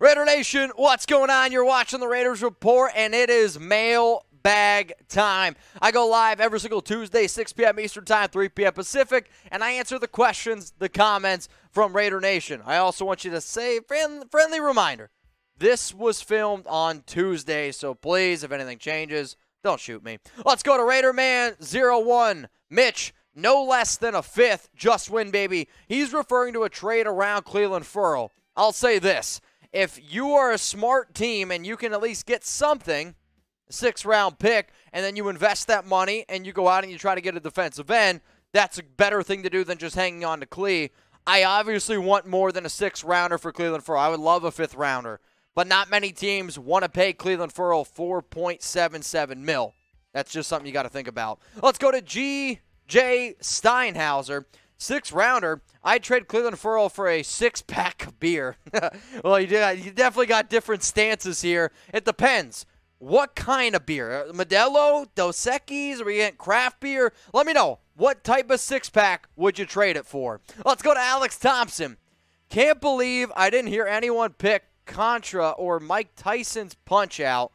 Raider Nation, what's going on? You're watching the Raiders Report, and it is mailbag time. I go live every single Tuesday, 6 p.m. Eastern Time, 3 p.m. Pacific, and I answer the questions, the comments from Raider Nation. I also want you to say, friendly reminder, this was filmed on Tuesday, so please, if anything changes, don't shoot me. Let's go to Raider Man 01, Mitch. No less than a fifth. Just win, baby. He's referring to a trade around Clelin Ferrell. I'll say this. If you are a smart team and you can at least get something, a 6th-round pick, and then you invest that money and you go out and you try to get a defensive end, that's a better thing to do than just hanging on to Cle. I obviously want more than a 6th-rounder for Clelin Ferrell. I would love a 5th-rounder. But not many teams want to pay Clelin Ferrell $4.77 million. That's just something you got to think about. Let's go to J. Steinhauser. 6th-rounder. I'd trade Clelin Ferrell for a 6-pack of beer. Well, you definitely got different stances here. It depends. What kind of beer? Modelo? Dos Equis? Are we getting craft beer? Let me know. What type of 6-pack would you trade it for? Let's go to Alex Thompson. Can't believe I didn't hear anyone pick Contra or Mike Tyson's Punch-Out.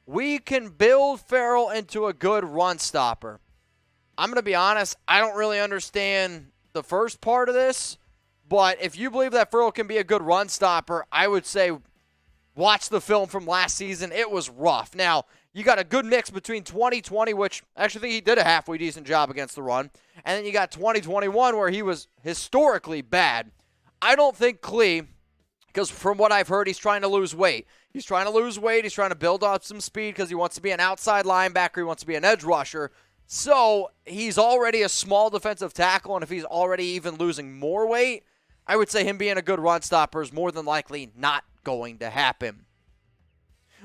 We can build Ferrell into a good run stopper. I'm going to be honest, I don't really understand the first part of this, but if you believe that Ferrell can be a good run stopper, I would say watch the film from last season. It was rough. Now, you got a good mix between 2020, which I actually think he did a halfway decent job against the run, and then you got 2021 where he was historically bad. I don't think Cle, because from what I've heard, he's trying to lose weight. He's trying to lose weight. He's trying to build up some speed because he wants to be an outside linebacker. He wants to be an edge rusher. So he's already a small defensive tackle, and if he's already even losing more weight, I would say him being a good run stopper is more than likely not going to happen.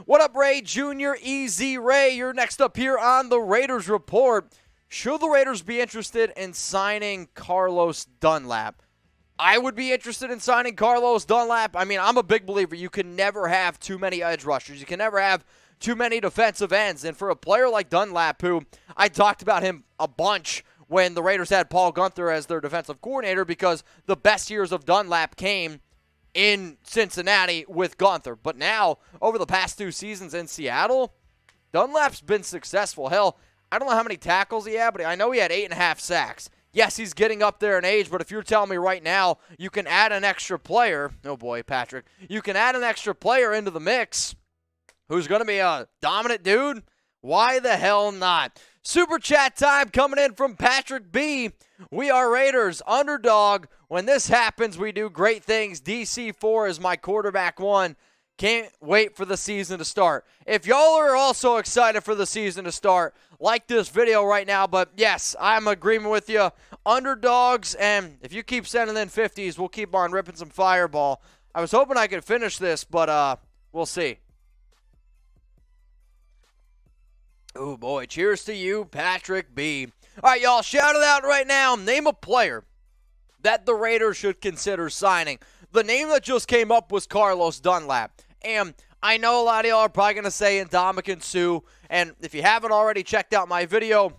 What up, Ray Jr., Easy Ray? You're next up here on the Raiders Report. Should the Raiders be interested in signing Carlos Dunlap? I would be interested in signing Carlos Dunlap. I mean, I'm a big believer you can never have too many edge rushers. You can never have too many defensive ends. And for a player like Dunlap, who I talked about him a bunch when the Raiders had Paul Guenther as their defensive coordinator, because the best years of Dunlap came in Cincinnati with Guenther. But now, over the past 2 seasons in Seattle, Dunlap's been successful. Hell, I don't know how many tackles he had, but I know he had 8.5 sacks. Yes, he's getting up there in age, but if you're telling me right now you can add an extra player, oh boy, Patrick, you can add an extra player into the mix who's going to be a dominant dude, why the hell not? Super chat time coming in from Patrick B. We are Raiders, underdog. When this happens, we do great things. DC4 is my quarterback 1. Can't wait for the season to start. If y'all are also excited for the season to start, like this video right now. But yes, I'm in agreement with you. Underdogs, and if you keep sending in 50s, we'll keep on ripping some fireball. I was hoping I could finish this, but we'll see. Oh boy, cheers to you, Patrick B. All right, y'all, shout it out right now. Name a player that the Raiders should consider signing. The name that just came up was Carlos Dunlap. And I know a lot of y'all are probably going to say Ndamukong Suh. And if you haven't already checked out my video,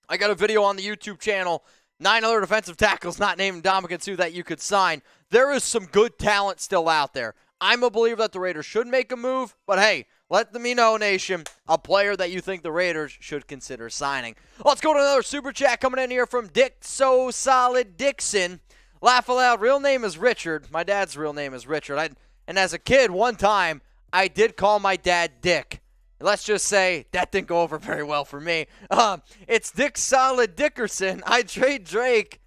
I got a video on the YouTube channel, 9 other defensive tackles not named Ndamukong Suh that you could sign. There is some good talent still out there. I'm a believer that the Raiders should make a move, but hey, let me know, Nation, a player that you think the Raiders should consider signing. Let's go to another super chat coming in here from Dick So Solid Dixon. Laugh aloud. Real name is Richard. My dad's real name is Richard. And as a kid, one time, I did call my dad Dick. Let's just say that didn't go over very well for me. It's Dick Solid Dickerson. I trade Drake.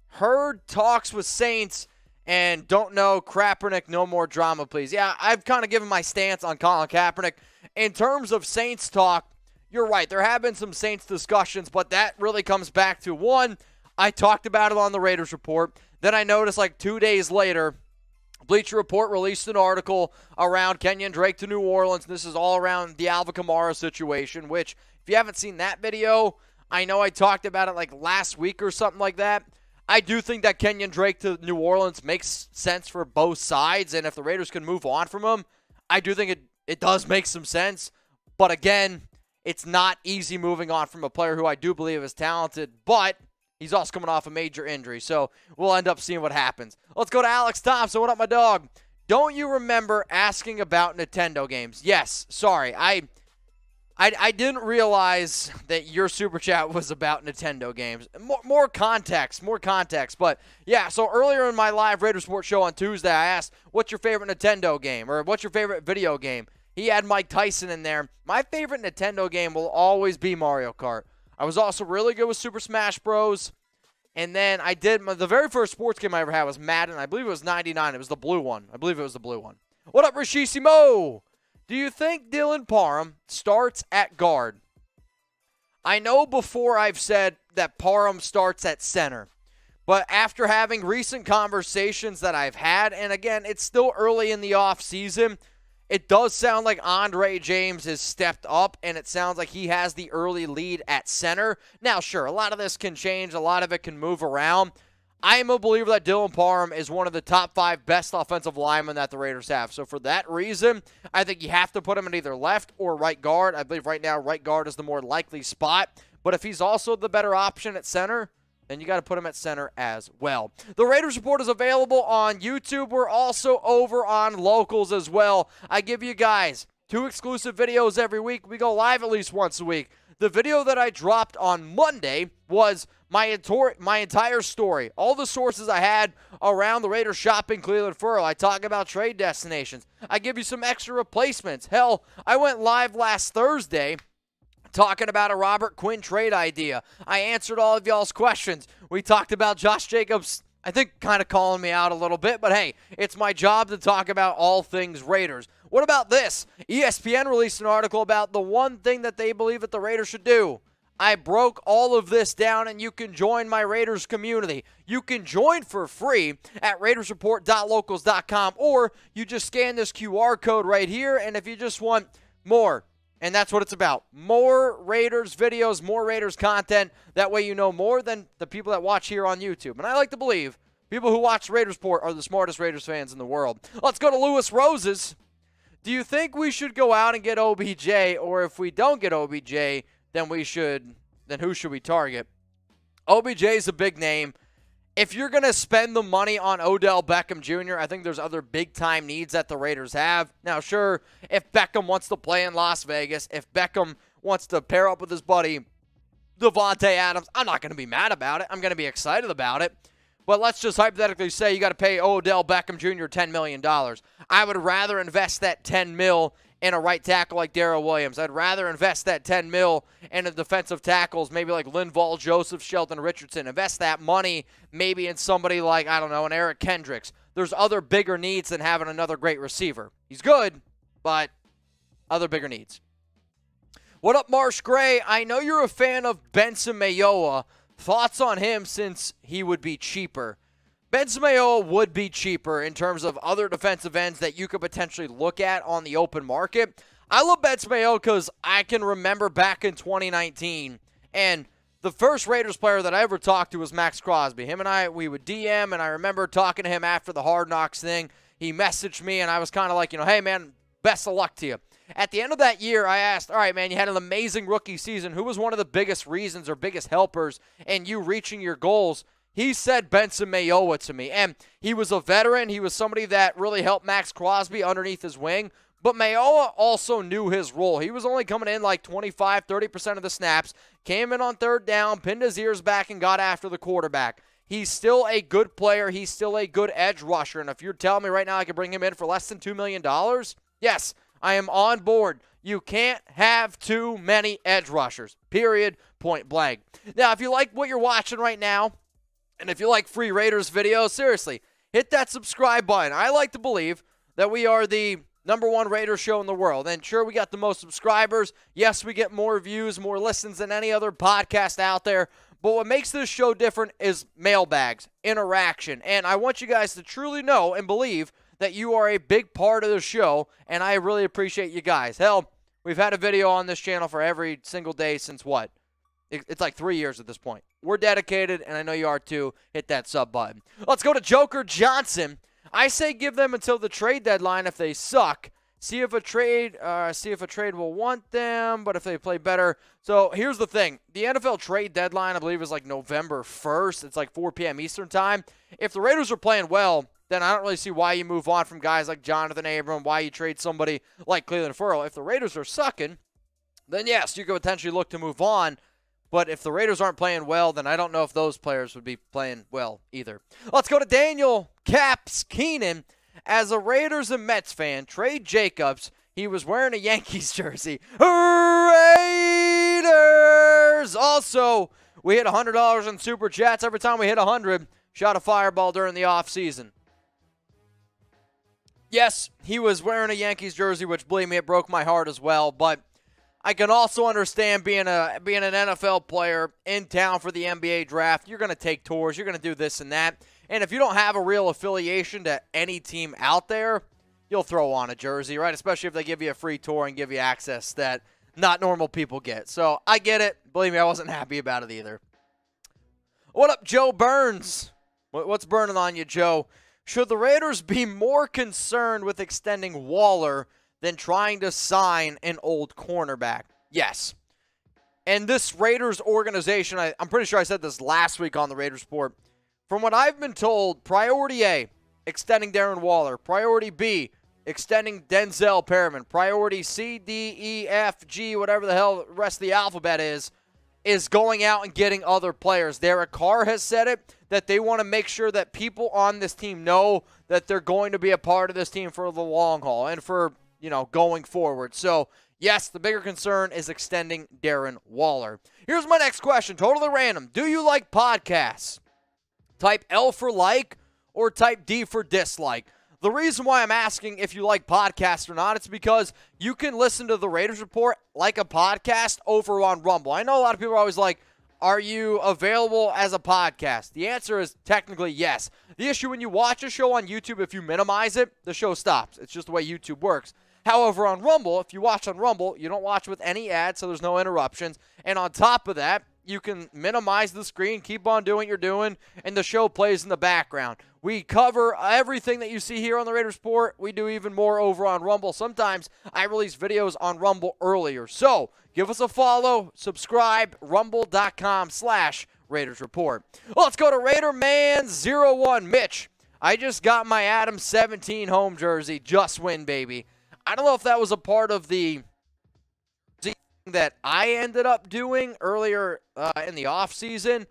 Heard talks with Saints. And don't know Kaepernick, no more drama, please. Yeah, I've kind of given my stance on Colin Kaepernick. In terms of Saints talk, you're right. There have been some Saints discussions, but that really comes back to, one, I talked about it on the Raiders Report. Then I noticed like 2 days later, Bleacher Report released an article around Kenyan Drake to New Orleans. This is all around the Alvin Kamara situation, which, if you haven't seen that video, I know I talked about it like last week or something like that. I do think that Kenyan Drake to New Orleans makes sense for both sides, and if the Raiders can move on from him, I do think it does make some sense. But again, it's not easy moving on from a player who I do believe is talented, but he's also coming off a major injury, so we'll end up seeing what happens. Let's go to Alex Thompson. What up, my dog? don't you remember asking about Nintendo games? Yes, sorry. I didn't realize that your super chat was about Nintendo games. More context. But yeah, so earlier in my live Raiders Report show on Tuesday, I asked, what's your favorite Nintendo game? Or what's your favorite video game? He had Mike Tyson in there. My favorite Nintendo game will always be Mario Kart. I was also really good with Super Smash Bros. And then I did, the very first sports game I ever had was Madden. I believe it was 99. It was the blue one. What up, Rishissimo? Do you think Dylan Parham starts at guard? I know before I've said that Parham starts at center. But after having recent conversations that I've had, and again, it's still early in the offseason, it does sound like Andre James has stepped up, and it sounds like he has the early lead at center. Now, sure, a lot of this can change. A lot of it can move around. I am a believer that Dylan Parham is one of the top 5 best offensive linemen that the Raiders have. So for that reason, I think you have to put him in either left or right guard. I believe right now right guard is the more likely spot. But if he's also the better option at center, then you got to put him at center as well. The Raiders Report is available on YouTube. We're also over on Locals as well. I give you guys 2 exclusive videos every week. We go live at least once a week. The video that I dropped on Monday was my entire story. All the sources I had around the Raiders shopping Clelin Ferrell. I talk about trade destinations. I give you some extra replacements. Hell, I went live last Thursday talking about a Robert Quinn trade idea. I answered all of y'all's questions. We talked about Josh Jacobs, I think, kind of calling me out a little bit, but hey, it's my job to talk about all things Raiders. What about this? ESPN released an article about the one thing that they believe that the Raiders should do. I broke all of this down, and you can join my Raiders community. You can join for free at RaidersReport.locals.com, or you just scan this QR code right here, and if you just want more, and that's what it's about, more Raiders videos, more Raiders content, that way you know more than the people that watch here on YouTube. And I like to believe people who watch Raiders Report are the smartest Raiders fans in the world. Let's go to Lewis Roses. Do you think we should go out and get OBJ, or if we don't get OBJ, then who should we target? OBJ is a big name. If you're going to spend the money on Odell Beckham Jr., I think there's other big-time needs that the Raiders have. Now, sure, if Beckham wants to play in Las Vegas, if Beckham wants to pair up with his buddy Devontae Adams, I'm not going to be mad about it. I'm going to be excited about it. But let's just hypothetically say you got to pay Odell Beckham Jr. $10 million. I would rather invest that $10 million in a right tackle like Darrell Williams. I'd rather invest that $10 million in a defensive tackles, maybe like Linval Joseph, Sheldon Richardson. Invest that money maybe in somebody like, I don't know, an Eric Kendricks. There's other bigger needs than having another great receiver. He's good, but other bigger needs. What up, Marsh Gray? I know you're a fan of Benson Mayowa. Thoughts on him since he would be cheaper? Benson Mayowa would be cheaper in terms of other defensive ends that you could potentially look at on the open market. I love Benson Mayowa because I can remember back in 2019, and the first Raiders player that I ever talked to was Max Crosby. Him and I, we would DM, and I remember talking to him after the Hard Knocks thing. He messaged me, and I was kind of like, hey, man, best of luck to you. At the end of that year, I asked, all right, man, you had an amazing rookie season. Who was one of the biggest reasons or biggest helpers in you reaching your goals? He said Benson Mayowa to me, and he was a veteran. He was somebody that really helped Max Crosby underneath his wing, but Mayowa also knew his role. He was only coming in like 25, 30% of the snaps, came in on third down, pinned his ears back, and got after the quarterback. He's still a good player. He's still a good edge rusher, and if you're telling me right now I could bring him in for less than $2 million, yes, I am on board. You can't have too many edge rushers, period, point blank. Now, if you like what you're watching right now, and if you like free Raiders videos, seriously, hit that subscribe button. I like to believe that we are the #1 Raiders show in the world. And sure, we got the most subscribers. Yes, we get more views, more listens than any other podcast out there. But what makes this show different is mailbags, interaction. And I want you guys to truly know and believe that you are a big part of the show, and I really appreciate you guys. Hell, we've had a video on this channel for every single day since what? It's like 3 years at this point. We're dedicated, and I know you are too. Hit that sub button. Let's go to Joker Johnson. I say give them until the trade deadline if they suck. See if a trade will want them, but if they play better. So here's the thing. The NFL trade deadline, I believe, is like November 1st. It's like 4 p.m. Eastern time. If the Raiders are playing well, then I don't really see why you move on from guys like Jonathan Abram, why you trade somebody like Clelin Ferrell. If the Raiders are sucking, then yes, you could potentially look to move on. But if the Raiders aren't playing well, then I don't know if those players would be playing well either. Let's go to Daniel Caps Keenan. As a Raiders and Mets fan, Trey Jacobs, he was wearing a Yankees jersey. Raiders! Also, we hit $100 in Super Chats. Every time we hit 100, shot a fireball during the offseason. Yes, he was wearing a Yankees jersey, which, believe me, it broke my heart as well. But I can also understand being an NFL player in town for the NBA draft. You're going to take tours. You're going to do this and that. And if you don't have a real affiliation to any team out there, you'll throw on a jersey, right? Especially if they give you a free tour and give you access that not normal people get. So I get it. Believe me, I wasn't happy about it either. What up, Joe Burns? What's burning on you, Joe? Should the Raiders be more concerned with extending Waller than trying to sign an old cornerback? Yes. And this Raiders organization, I'm pretty sure I said this last week on the Raiders Report. From what I've been told, priority A, extending Darren Waller. Priority B, extending Denzel Perriman. Priority C, D, E, F, G, whatever the hell the rest of the alphabet is going out and getting other players. Derek Carr has said it, that they want to make sure that people on this team know that they're going to be a part of this team for the long haul and for, going forward. So, yes, the bigger concern is extending Darren Waller. Here's my next question, totally random. Do you like podcasts? Type L for like or type D for dislike. The reason why I'm asking if you like podcasts or not, it's because you can listen to the Raiders Report like a podcast over on Rumble. I know a lot of people are always like, are you available as a podcast? The answer is technically yes. The issue when you watch a show on YouTube, if you minimize it, the show stops. It's just the way YouTube works. However, on Rumble, if you watch on Rumble, you don't watch with any ads, so there's no interruptions. And on top of that, you can minimize the screen, keep on doing what you're doing, and the show plays in the background. We cover everything that you see here on the Raiders Report. We do even more over on Rumble. Sometimes I release videos on Rumble earlier. So give us a follow, subscribe, rumble.com/Raiders Report. Well, let's go to RaiderMan01. Mitch, I just got my Adam 17 home jersey. Just win, baby. I don't know if that was a part of the that I ended up doing earlier in the offseason,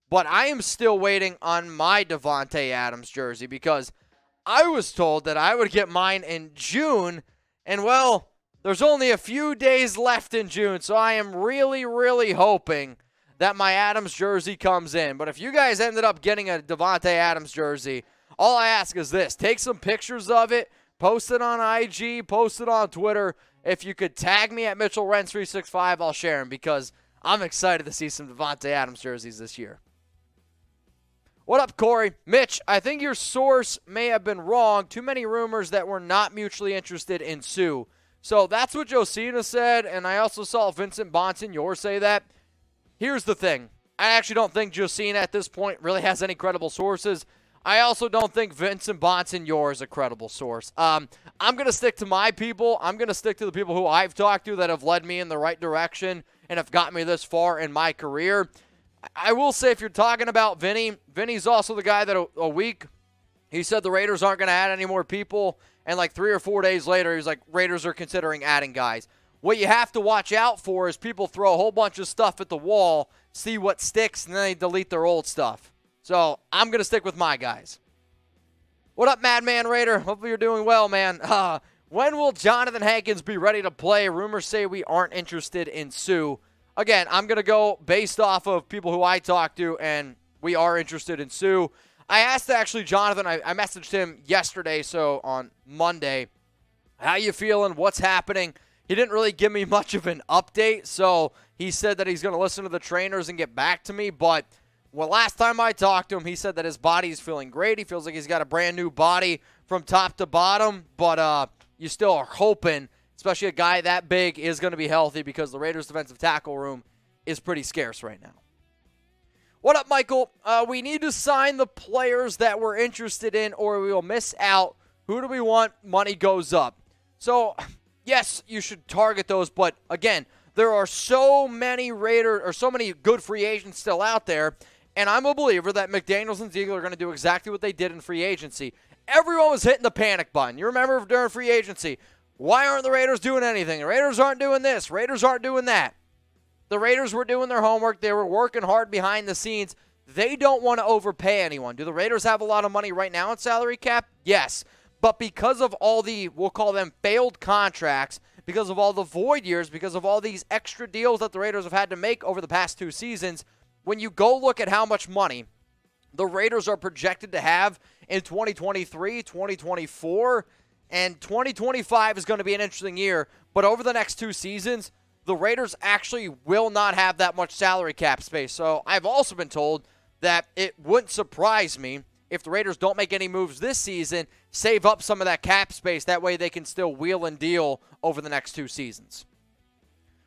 but I am still waiting on my Davante Adams jersey because I was told that I would get mine in June, and well, there's only a few days left in June, so I am really, really hoping that my Adams jersey comes in. But if you guys ended up getting a Davante Adams jersey, all I ask is this: take some pictures of it, post it on IG, post it on Twitter. If you could tag me at Mitchell Renz 365, I'll share them because I'm excited to see some Davante Adams jerseys this year. What up, Corey? Mitch, I think your source may have been wrong. Too many rumors that we're not mutually interested in Sue. So that's what Josina said, and I also saw Vincent Bonsignor say that. Here's the thing. I actually don't think Josina at this point really has any credible sources. I also don't think Vincent Bonsignor is a credible source. I'm going to stick to my people. I'm going to stick to the people who I've talked to that have led me in the right direction and have gotten me this far in my career. I will say, if you're talking about Vinny, Vinny's also the guy that a week, he said the Raiders aren't going to add any more people, and like 3 or 4 days later, he was like, Raiders are considering adding guys. What you have to watch out for is people throw a whole bunch of stuff at the wall, see what sticks, and then they delete their old stuff. So I'm going to stick with my guys. What up, Madman Raider? Hopefully you're doing well, man. When will Jonathan Hankins be ready to play? Rumors say we aren't interested in Sue. Again, I'm going to go based off of people who I talk to, and we are interested in Sue. I asked actually Jonathan, I messaged him yesterday, so on Monday, how you feeling? What's happening? He didn't really give me much of an update, so he said that he's going to listen to the trainers and get back to me, but well, last time I talked to him, he said that his body's feeling great. He feels like he's got a brand new body from top to bottom, but you still are hoping, especially a guy that big, is going to be healthy because the Raiders' defensive tackle room is pretty scarce right now. What up, Michael? We need to sign the players that we're interested in or we will miss out. Who do we want? Money goes up. So, yes, you should target those, but again, there are so many Raiders or so many good free agents still out there, and I'm a believer that McDaniels and Ziegler are going to do exactly what they did in free agency. Everyone was hitting the panic button. You remember during free agency, why aren't the Raiders doing anything? The Raiders aren't doing this. Raiders aren't doing that. The Raiders were doing their homework. They were working hard behind the scenes. They don't want to overpay anyone. Do the Raiders have a lot of money right now in salary cap? Yes. But because of all the, we'll call them failed contracts, because of all the void years, because of all these extra deals that the Raiders have had to make over the past 2 seasons, when you go look at how much money the Raiders are projected to have in 2023, 2024, and 2025 is going to be an interesting year. But over the next 2 seasons, the Raiders actually will not have that much salary cap space. So I've also been told that it wouldn't surprise me if the Raiders don't make any moves this season, save up some of that cap space. That way they can still wheel and deal over the next 2 seasons.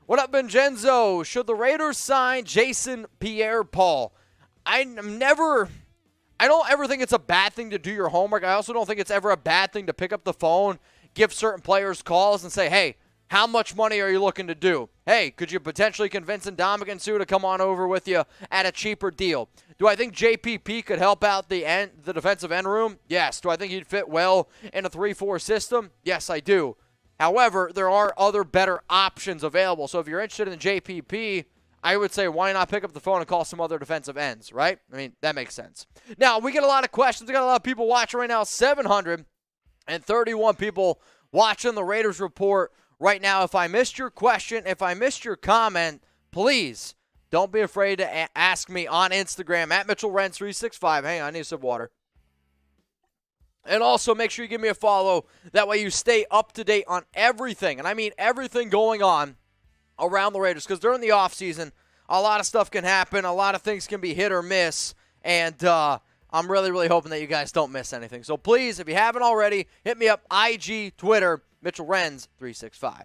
What up, Vincenzo? Should the Raiders sign Jason Pierre-Paul? I don't ever think it's a bad thing to do your homework. I also don't think it's ever a bad thing to pick up the phone, give certain players calls, and say, hey, how much money are you looking to do? Hey, could you potentially convince Ndamukong Suh to come on over with you at a cheaper deal? Do I think JPP could help out the defensive end room? Yes. Do I think he'd fit well in a 3-4 system? Yes, I do. However, there are other better options available. So if you're interested in JPP, I would say why not pick up the phone and call some other defensive ends, right? I mean, that makes sense. Now, we get a lot of questions. We got a lot of people watching right now. 731 people watching the Raiders Report right now. If I missed your question, if I missed your comment, please don't be afraid to ask me on Instagram at Mitchell Renz 365. Hang on, I need some water. And also make sure you give me a follow. That way you stay up to date on everything, and I mean everything going on around the Raiders. Because during the offseason, a lot of stuff can happen. A lot of things can be hit or miss. And I'm really, really hoping that you guys don't miss anything. So please, if you haven't already, hit me up, IG, Twitter, Mitchell Renz 365.